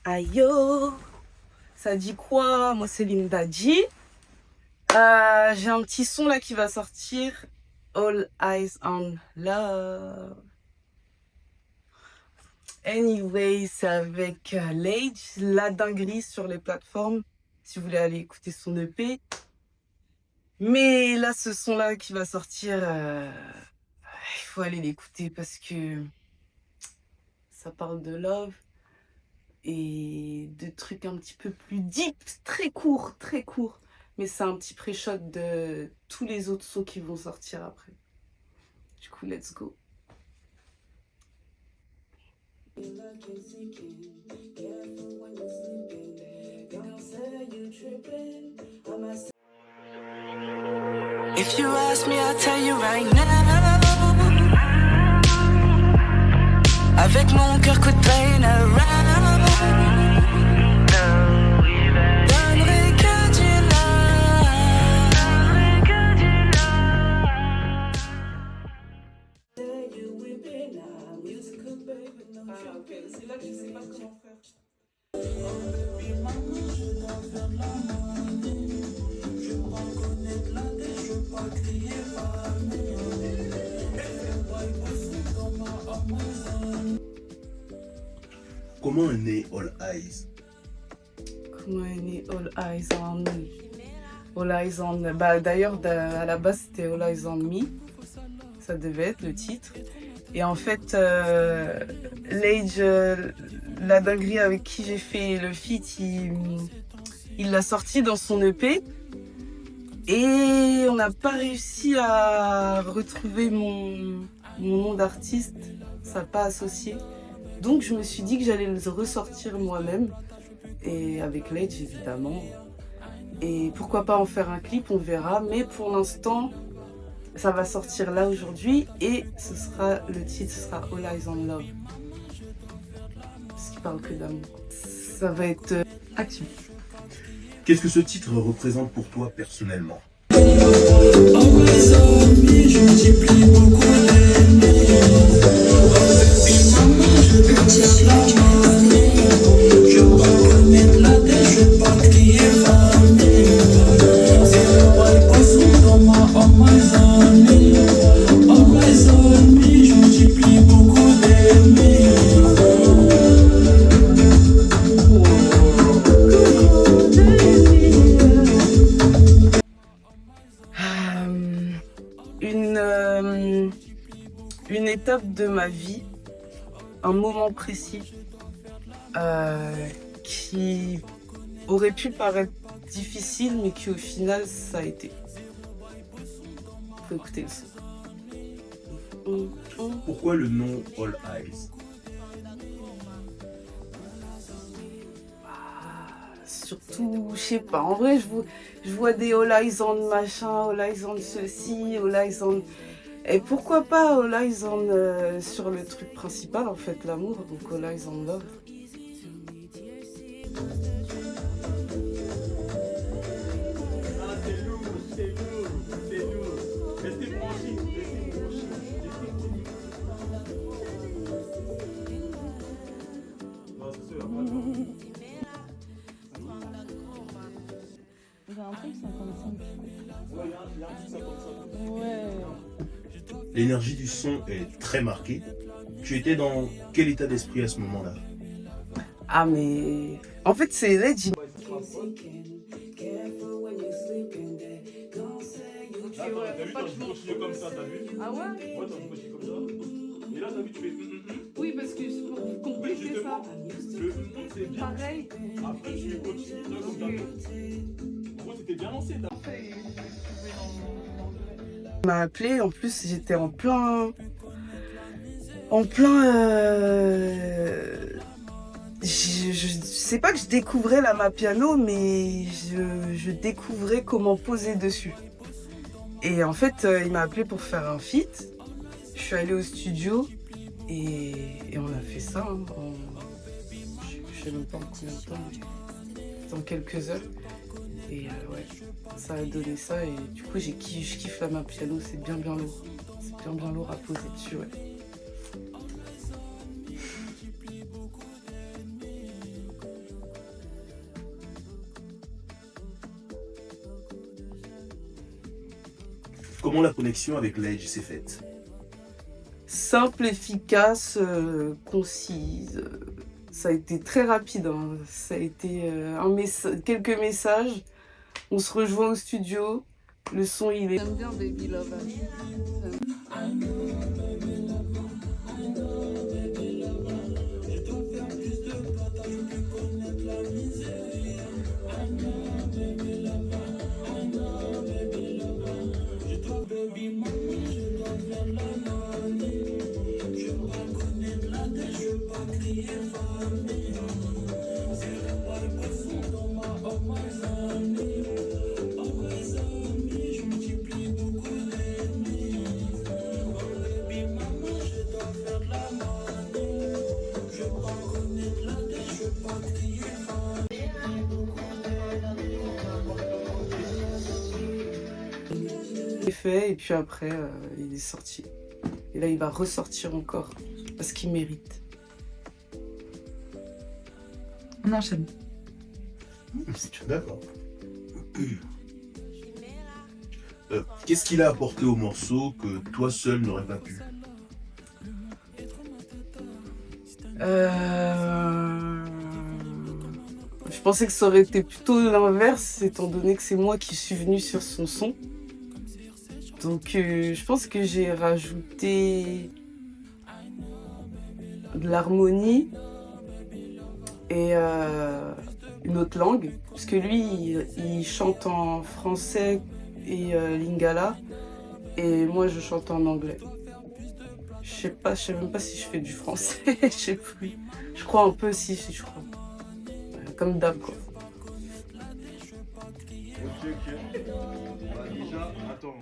Ayo, ça dit quoi? Moi c'est Linda G. J'ai un petit son là qui va sortir. All Eyes on Love. Anyway, c'est avec Lage, La Dinguerie sur les plateformes. Si vous voulez aller écouter son EP. Mais là, ce son-là qui va sortir, il faut aller l'écouter parce que ça parle de love et de trucs un petit peu plus deep, très court, très court. Mais c'est un petit pré-shot de tous les autres sons qui vont sortir après. Du coup, let's go. If you ask me, I'll tell you right now. Avec mon cœur que traîne around. Donnerai que du Ah ok, c'est là que je sais pas comment faire. Comment est né All Eyes? Comment est né All Eyes on Me? All Eyes on... Bah, d'ailleurs, à la base, c'était All Eyes on Me. Ça devait être le titre. Et en fait, Lage, La Dinguerie avec qui j'ai fait le feat, il l'a sorti dans son EP. Et on n'a pas réussi à retrouver mon nom d'artiste. Ça n'a pas associé. Donc je me suis dit que j'allais le ressortir moi-même. Et avec Lage, évidemment. Et pourquoi pas en faire un clip, on verra. Mais pour l'instant, ça va sortir là aujourd'hui. Et ce sera le titre, ce sera All Eyes on Love. Parce qu'il parle que d'amour. Ça va être actif. Qu'est-ce que ce titre représente pour toi personnellement? Une étape de ma vie, un moment précis qui aurait pu paraître difficile, mais qui au final, ça a été. Faut écouter le son. Pourquoi le nom All Eyes? Surtout, je sais pas, en vrai, je vois des All Eyes on machin, All Eyes on ceci, All Eyes on... Et pourquoi pas All Eyes on sur le truc principal, en fait, l'amour, donc All Eyes on Love. J'ai un truc 55. Ouais. L'énergie du son est très marquée. Tu étais dans quel état d'esprit à ce moment-là? Ah mais... En fait, c'est Lage. Là, t'as vu, t'as continué comme ça, t'as vu? Ah ouais? Ouais, t'as continué comme ça. Et là, t'as vu, tu fais Oui, parce que pour Oui, compléter ça. justement. Le c'est bien. Pareil. Après, tu continues, toi, comme t'as fait. En gros, t'étais bien lancé, t'as Il m'a appelé, en plus j'étais en plein... Je sais pas que je découvrais la Mapiano, mais je découvrais comment poser dessus. Et en fait, il m'a appelé pour faire un feat. Je suis allée au studio et on a fait ça. Hein, je sais même pas en combien de temps, dans quelques heures. Et ouais, ça a donné ça. Et du coup, je kiffe la Mapiano, c'est bien lourd. C'est bien lourd à poser dessus, ouais. comment la connexion avec Lage s'est faite? Simple, efficace, concise. Ça a été très rapide, hein. Ça a été quelques messages. On se rejoint au studio. Le son, il est... J'aime bien Baby Love. fait et puis après il est sorti. Et là il va ressortir encore parce qu'il mérite. On enchaîne. D'accord. Qu'est-ce qu'il a apporté au morceau que toi seul n'aurais pas pu? Je pensais que ça aurait été plutôt l'inverse, étant donné que c'est moi qui suis venue sur son son. Donc je pense que j'ai rajouté de l'harmonie et une autre langue. Parce que lui, il chante en français et lingala. Et moi, je chante en anglais. Je sais même pas si je fais du français, je sais plus. Je crois un peu, si, je crois. Comme d'hab, quoi. Ok. Bah, déjà, attends.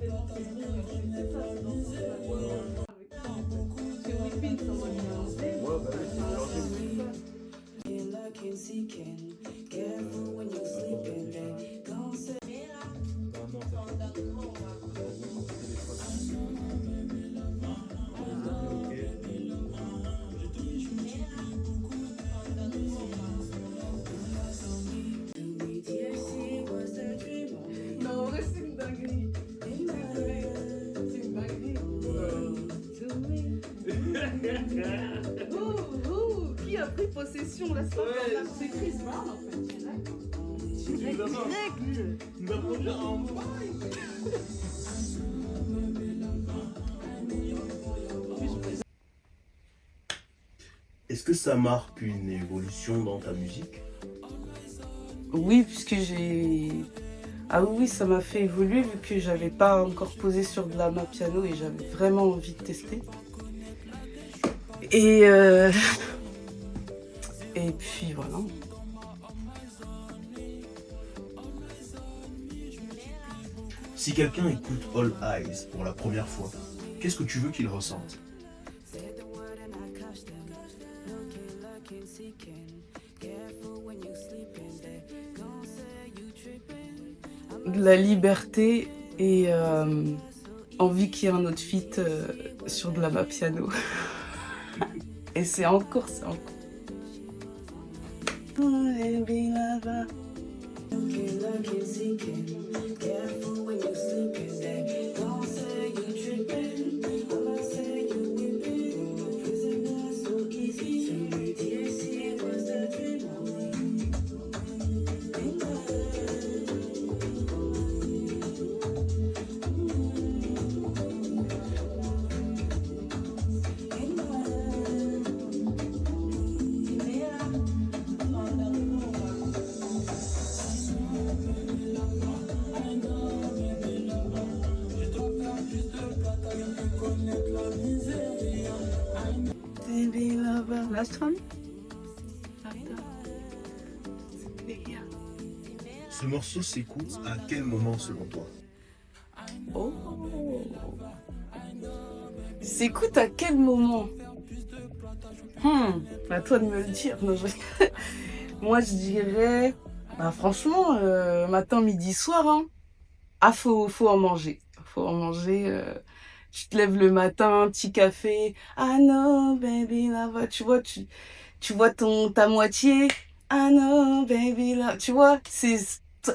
Non, en vrai, c'est une dinguerie. C'est une dinguerie. Qui a pris possession? Laisse-moi faire. C'est Chris Brown en fait. Direct. Il va produire un bail. Est-ce que ça marque une évolution dans ta musique? Oui, puisque j'ai... Ah oui, ça m'a fait évoluer vu que j'avais pas encore posé sur de l'amapiano et j'avais vraiment envie de tester. Et puis voilà. Si quelqu'un écoute All Eyes pour la première fois, qu'est-ce que tu veux qu'il ressente? De la liberté et envie qu'il y ait un autre feat sur de l'amapiano. Et c'est encore. Last one. Ce morceau s'écoute à quel moment selon toi? Oh. S'écoute à quel moment? À toi de me le dire. Non, moi je dirais, franchement, matin, midi, soir. Hein. Ah, faut en manger. Faut en manger. Tu te lèves le matin, petit café. Ah non, baby, là-bas. Tu vois ta moitié. Ah non, baby, là. Tu vois, c'est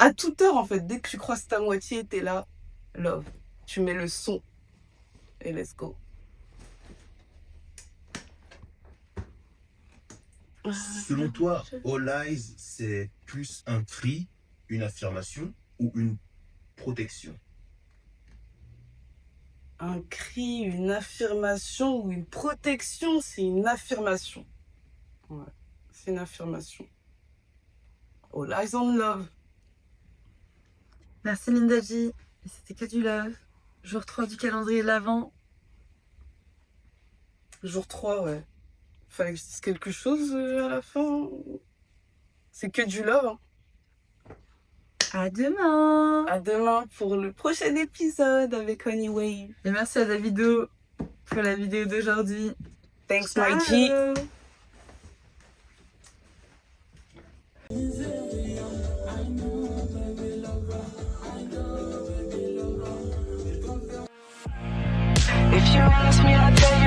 à toute heure, en fait. Dès que tu croises ta moitié, t'es là. Love. Tu mets le son. Et let's go. Selon toi, All Eyes, c'est plus un cri, une affirmation ou une protection? Un cri, une affirmation ou une protection, c'est une affirmation. Ouais, c'est une affirmation. All eyes on love. Merci Linda J. Et c'était que du love. Jour 3 du calendrier de l'Avent. Jour 3, ouais. Fallait que je dise quelque chose à la fin. C'est que du love. Hein. À demain. À demain pour le prochain épisode avec Honey Wave. Et merci à Davido pour la vidéo d'aujourd'hui. Thanks, my G. If you ask me, I'll tell you